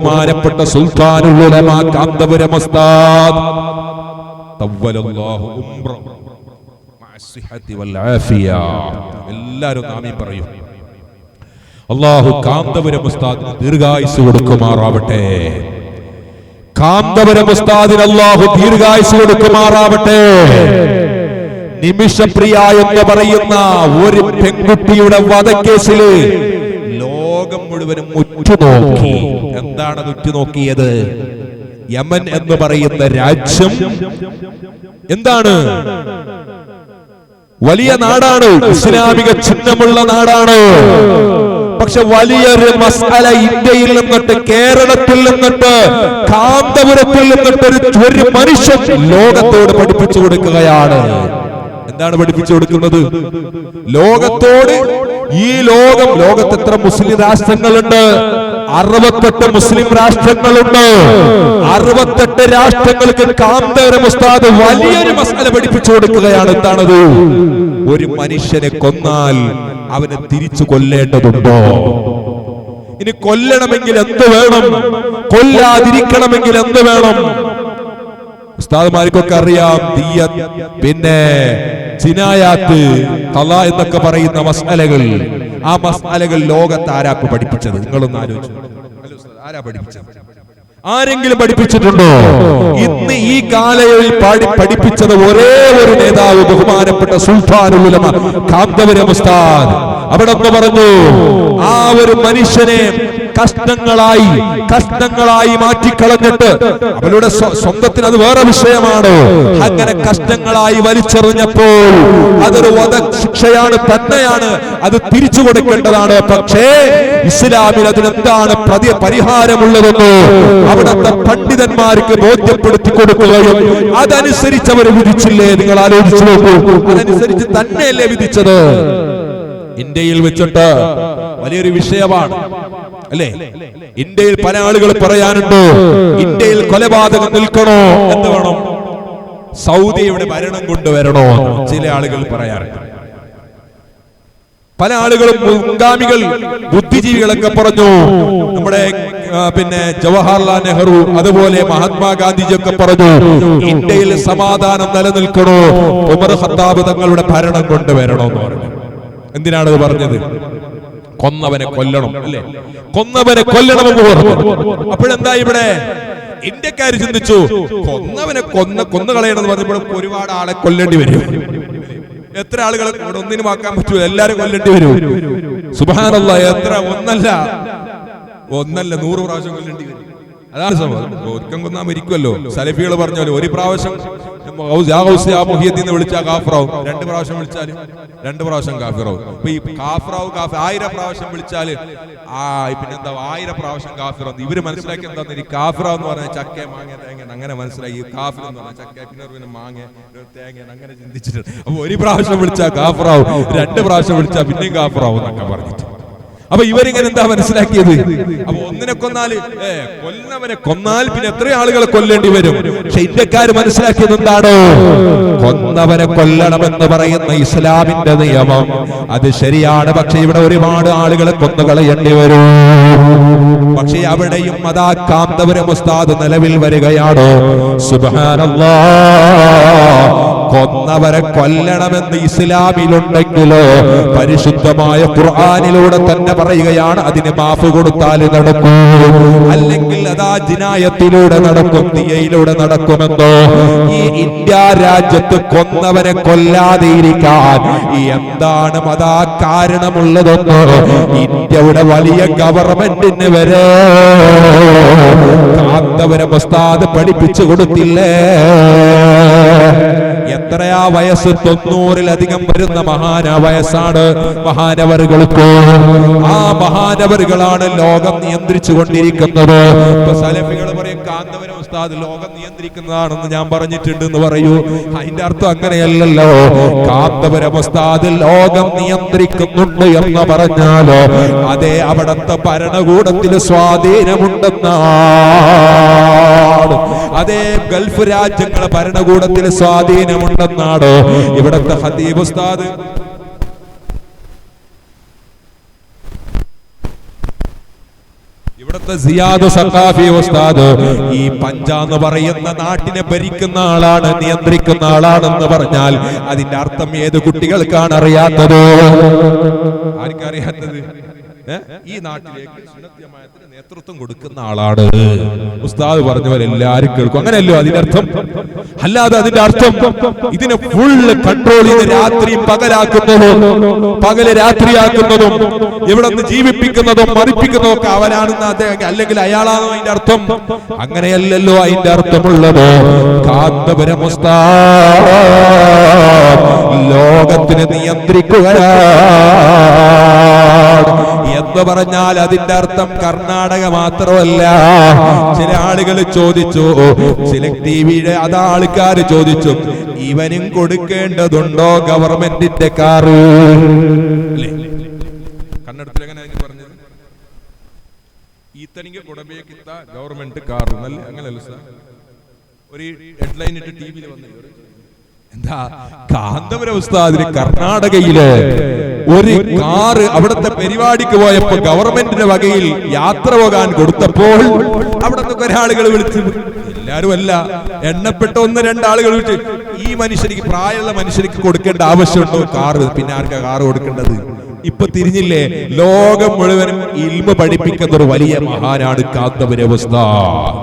ബഹുമാനപ്പെട്ട സുൽത്താനുൽ ഉലമാ കാന്തപുരം ഉസ്താദ് തവ്വലല്ലാഹു ഉംറ മഅസ്സിഹത്തി വൽ ആഫിയ. എല്ലാവരും ആമീൻ പറയൂ. അല്ലാഹു കാന്തപുരം ഉസ്താദിന് ദീർഘായുസ്സ് കൊടുക്കുമാറാവട്ടെ. കാന്തപുരം ഉസ്താദിന് അല്ലാഹു ദീർഘായുസ്സ് കൊടുക്കുമാറാവട്ടെ. നിമിഷപ്രിയ എന്ന് പറയുന്ന ഒരു പെൺകുട്ടിയുടെ വധക്കേസിൽ ലോകം മുഴുവനും ഉറ്റുനോക്കി. എന്താണ് ഉറ്റുനോക്കിയത്? യമൻ എന്ന് പറയുന്ന രാജ്യം എന്താണ്? വലിയ നാടാണ്, ഇസ്ലാമിക ചിഹ്നമുള്ള നാടാണ്. പക്ഷെ വലിയൊരു മസ്അല ഇന്ത്യയിൽ നിന്നിട്ട്, കേരളത്തിൽ നിന്നിട്ട്, കാന്തപുരത്തിൽ നിന്നിട്ട് ഒരു മനുഷ്യൻ ലോകത്തോട് പഠിപ്പിച്ചു കൊടുക്കുകയാണ്. എന്താണ് പഠിപ്പിച്ചു കൊടുക്കുന്നത്? ലോകത്തോട് ഈ ലോകത്ത് എത്ര മുസ്ലിം രാഷ്ട്രങ്ങളുണ്ട്? 68 മുസ്ലിം രാഷ്ട്രങ്ങളുണ്ട്. 68 രാഷ്ട്രങ്ങൾക്ക് കാന്തപുരം ഉസ്താദ് വലിയൊരു മസ്അല പഠിപ്പിച്ചു കൊടുക്കുകയാണ്. എന്താണത്? ഒരു മനുഷ്യനെ കൊന്നാൽ അവനെ തിരിച്ചു കൊല്ലേണ്ടതുണ്ടോ? ഇനി കൊല്ലണമെങ്കിൽ എന്ത് വേണം? കൊല്ലാതിരിക്കണമെങ്കിൽ എന്ത് വേണം? ഉസ്താദ്മാർക്കൊക്കെ അറിയാം. ദിയ്യത്ത്, പിന്നെ ജിനായാത്ത്, ഖളാ എന്നൊക്കെ പറയുന്ന മസ്അലകൾ. ആ മസ്അലകൾ ലോകത്ത് ആരാപ്പ് പഠിപ്പിച്ചത്? നിങ്ങളൊന്ന് ആലോചിച്ചു. ആരാ പഠിപ്പിച്ചത്? ആരെങ്കിലും പഠിപ്പിച്ചിട്ടുണ്ടോ? ഇന്ന് ഈ കാലയളവിൽ പഠിപ്പിച്ചത് ഒരേ ഒരു നേതാവ്, ബഹുമാനപ്പെട്ട സുൽത്താനുൽ ഉലമാ കാന്തപുരം ഉസ്താദ്. അവിടെ ഒന്ന് പറഞ്ഞു, ആ ഒരു മനുഷ്യനെ കഷ്ടങ്ങളായി മാറ്റിക്കളഞ്ഞിട്ട്, അവരുടെ സ്വന്തത്തിന് അത് വേറെ വിഷയമാണ്. അങ്ങനെ കഷ്ടങ്ങളായി വലിച്ചെറിഞ്ഞപ്പോൾ അതൊരു വധശിക്ഷയാണ്, തന്നെയാണ്, അത് തിരിച്ചു കൊടുക്കേണ്ടതാണ്. പക്ഷേ ഇസ്ലാമിൽ അതിനെന്താണ് പരിഹാരമുള്ളതെന്ന് അവിടുത്തെ പണ്ഡിതന്മാർക്ക് ബോധ്യപ്പെടുത്തി കൊടുക്കുകയും അതനുസരിച്ച് അവർ വിധിച്ചില്ലേ? നിങ്ങൾ ആലോചിച്ചു നോക്കൂ. അതനുസരിച്ച് തന്നെയല്ലേ വിധിച്ചത്? ഇന്ത്യയിൽ വെച്ചിട്ട് വലിയൊരു വിഷയമാണ് അല്ലേ? ഇന്ത്യയിൽ പല ആളുകൾ പറയാനുണ്ട്, ഇന്ത്യയിൽ കൊലപാതകം നിൽക്കണോ? എന്ത് വേണം? സൗദിയുടെ ഭരണം കൊണ്ടുവരണോ? ചില ആളുകൾ പറയാറുണ്ട്. പല ആളുകളും, മുൻഗാമികൾ, ബുദ്ധിജീവികളൊക്കെ പറഞ്ഞു. നമ്മുടെ പിന്നെ ജവഹർലാൽ നെഹ്റു, അതുപോലെ മഹാത്മാഗാന്ധിജിയൊക്കെ പറഞ്ഞു, ഇന്ത്യയിൽ സമാധാനം നിലനിൽക്കണോ? ഉമർ ഖത്താബ് തങ്ങളുടെ ഭരണം കൊണ്ടുവരണോ എന്ന് പറഞ്ഞു. എന്തിനാണത് പറഞ്ഞത്? കൊന്നവനെ കൊല്ലണം അല്ലേ? കൊന്നവനെ കൊല്ലണമെന്ന് പറഞ്ഞു. അപ്പോഴെന്താ ഇവിടെ ഇന്ത്യക്കാർ ചിന്തിച്ചു, കൊന്നവനെ കൊന്നു കളയണമെന്ന് പറഞ്ഞപ്പോൾ ഒരുപാട് ആളെ കൊല്ലേണ്ടി വരും. എത്ര ആളുകളെ ഇവിടെ ഒന്നിനും ആക്കാൻ പറ്റൂല, എല്ലാരും കൊല്ലേണ്ടി വരും. സുബ്ഹാനല്ലാഹ്, എത്ര? ഒന്നല്ല 100 പ്രാവശ്യം കൊല്ലേണ്ടി വരും. അതാണ് സംഭവം. ഒരിക്കൽ കൊന്നാ മരിക്കുമല്ലോ. സലഫികൾ പറഞ്ഞാലും ഒരു പ്രാവശ്യം വിളിച്ചാൽ കാഫിറാവും, 2 പ്രാവശ്യം വിളിച്ചാൽ 2 പ്രാവശ്യം കാഫിറാവും. അപ്പൊ ഈ കാഫിറാവും 1000 പ്രാവശ്യം വിളിച്ചാല് പിന്നെന്താ 1000 പ്രാവശ്യം കാഫിറാവും. ഇവര് മനസ്സിലാക്കി എന്താന്ന്, ഈ കാഫിറാവ് എന്ന് പറഞ്ഞാൽ ചക്ക മാങ്ങ തേങ്ങ അങ്ങനെ മനസ്സിലാക്കി. കാഫിർ എന്ന് പറഞ്ഞാൽ ചക്ക, പിന്നെ മാങ്ങ തേങ്ങ അങ്ങനെ ചിന്തിച്ചിട്ടുണ്ട്. അപ്പൊ 1 പ്രാവശ്യം വിളിച്ചാൽ കാഫിറാവും, 2 പ്രാവശ്യം വിളിച്ചാൽ പിന്നെയും കാഫിറാവും എന്നൊക്കെ പറഞ്ഞിട്ട്. അപ്പൊ ഇവരിങ്ങനെ എന്താ മനസ്സിലാക്കിയത്? അപ്പൊ ഒന്നിനെ കൊന്നാല്, കൊല്ലവനെ കൊന്നാൽ പിന്നെ എത്ര ആളുകളെ കൊല്ലേണ്ടി വരും? പക്ഷെ ഇന്ത്യക്കാര് മനസ്സിലാക്കിയത് എന്താണ്? കൊന്നവനെ കൊല്ലണമെന്ന് പറയുന്ന ഇസ്ലാമിന്റെ നിയമം അത് ശരിയാണ്. പക്ഷെ ഇവിടെ ഒരുപാട് ആളുകളെ കൊന്നുകളയേണ്ടി വരും. പക്ഷെ അവിടെയും അതാ കാന്തപുരം ഉസ്താദ് നിലവിൽ വരികയാണ്. സുബ്ഹാനല്ലാഹ്, കൊന്നവരെ കൊല്ലണമെന്ന് ഇസ്ലാമിലുണ്ടെങ്കിലോ പരിശുദ്ധമായ ഖുർആനിലൂടെ തന്നെ പറയുകയാണ്, അതിന് മാഫ് കൊടുത്താൽ നടക്കും, അല്ലെങ്കിൽ അതാ ജിനായത്തിലൂടെ നടക്കും, ദിയയിലൂടെ നടക്കുമെന്നോ. ഈ ഇന്ത്യ രാജ്യത്ത് കൊന്നവരെ കൊല്ലാതെയിരിക്കാൻ എന്താണ് അതാ കാരണമുള്ളതെന്നോ ഇന്ത്യയുടെ വലിയ ഗവൺമെന്റിന് വരെ കാന്തപുരം ഉസ്താദ് പഠിപ്പിച്ചു കൊടുത്തില്ലേ? എത്രയാ വയസ്സ്? 90-ലധികം വരുന്ന വയസ്സാണ് മഹാനവറുകൾക്ക്. ആ മഹാനവറുകളാണ് ലോകം നിയന്ത്രിച്ചു കൊണ്ടിരിക്കുന്നത്. ഇപ്പൊ സലഫികൾ പറയും കാന്തപുരം ഉസ്താദ് ലോകം നിയന്ത്രിക്കുന്നതാണെന്ന് ഞാൻ പറഞ്ഞിട്ടുണ്ട് എന്ന് പറയൂ. അതിന്റെ അർത്ഥം അങ്ങനെയല്ലല്ലോ. കാന്തപുരം ഉസ്താദ് ലോകം നിയന്ത്രിക്കുന്നുണ്ട് എന്ന് പറഞ്ഞാലോ അതേ അവിടത്തെ ഭരണകൂടത്തിൽ സ്വാധീനമുണ്ടെന്നാണ്. അതേ ഗൾഫ് രാജ്യങ്ങളെ ഭരണകൂടത്തിൽ സ്വാധീനമുണ്ടെന്നാണ് ഇവിടത്തെ ഖതീബ് ഉസ്താദ്. ഇവിടുത്തെ സിയാദ് സഖാഫി ഉസ്താദ് ഈ പഞ്ചാന്ന് പറയുന്ന നാട്ടിനെ ഭരിക്കുന്ന ആളാണ്, നിയന്ത്രിക്കുന്ന ആളാണെന്ന് പറഞ്ഞാൽ അതിന്റെ അർത്ഥം ഏത് കുട്ടികൾക്കാണ് അറിയാത്തത്? ആർക്കറിയാത്തത്? ഈ നാട്ടിലേക്ക് സുന്നത്ത് ജമാഅത്തിന് നേതൃത്വം കൊടുക്കുന്ന ആളാണ് ഉസ്താദ് പറഞ്ഞവർ എല്ലാരും കേൾക്കും. അങ്ങനെയല്ലോ അതിന്റെ അർത്ഥം. അല്ലാതെ അതിന്റെ അർത്ഥം ഇതിനെ ഫുള്ള് കൺട്രോൾ ചെയ്ത് രാത്രി പകലാക്കുന്നതും പകല് രാത്രിയാക്കുന്നതും ഇവിടെ നിന്ന് ജീവിപ്പിക്കുന്നതും മരിപ്പിക്കുന്നതും ഒക്കെ അവനാണെന്ന് അദ്ദേഹം, അല്ലെങ്കിൽ അയാളാണോ അതിന്റെ അർത്ഥം? അങ്ങനെയല്ലല്ലോ അതിന്റെ അർത്ഥമുള്ളത്. കാന്തപുരം ഉസ്താദ് ലോകത്തിനെ നിയന്ത്രിക്കുകയാണ് എന്ന് പറഞ്ഞാൽ അതിന്റെ അർത്ഥം കർണാടക മാത്രമല്ല. ചില ആളുകൾ ചോദിച്ചു, ചില ടിവിയുടെ ആൾക്കാർ ചോദിച്ചു, ഇവനും കൊടുക്കേണ്ടതുണ്ടോ ഗവൺമെന്റിന്റെ കാറ്? കന്നഡത്തിൽ എങ്ങനെ പറഞ്ഞത്? ഈത്തനിക്ക് കൊടബേക്കിത്ത ഗവൺമെന്റ് കാർ നല്ല അങ്ങനെയല്ല സാർ. ഒരു ഹെഡ്ലൈൻ ഇട്ട് ടിവിയിൽ വന്നില്ല. എന്താ കാന്തപുരം ഉസ്താദിന് കർണാടകയില് ഒരു കാറ് അവിടുത്തെ പരിപാടിക്ക് പോയപ്പോ ഗവൺമെന്റിന്റെ വകയിൽ യാത്ര പോകാൻ കൊടുത്തപ്പോൾ അവിടുത്തെ ഒരാളുകൾ വിളിച്ചു, എല്ലാരും അല്ല, എണ്ണപ്പെട്ട 1-2 ആളുകൾ വിളിച്ച്, ഈ മനുഷ്യർക്ക്, പ്രായമുള്ള മനുഷ്യർക്ക് കൊടുക്കേണ്ട ആവശ്യമുണ്ടോ കാറ്? പിന്നെ ആർക്കാ കാറ് കൊടുക്കേണ്ടത്? ഇപ്പൊ തിരിഞ്ഞില്ലേ? ലോകം മുഴുവനും ഇൽമ പഠിപ്പിക്കുന്ന ഒരു വലിയ മഹാനാണ് കാന്തപുരം ഉസ്താദ്.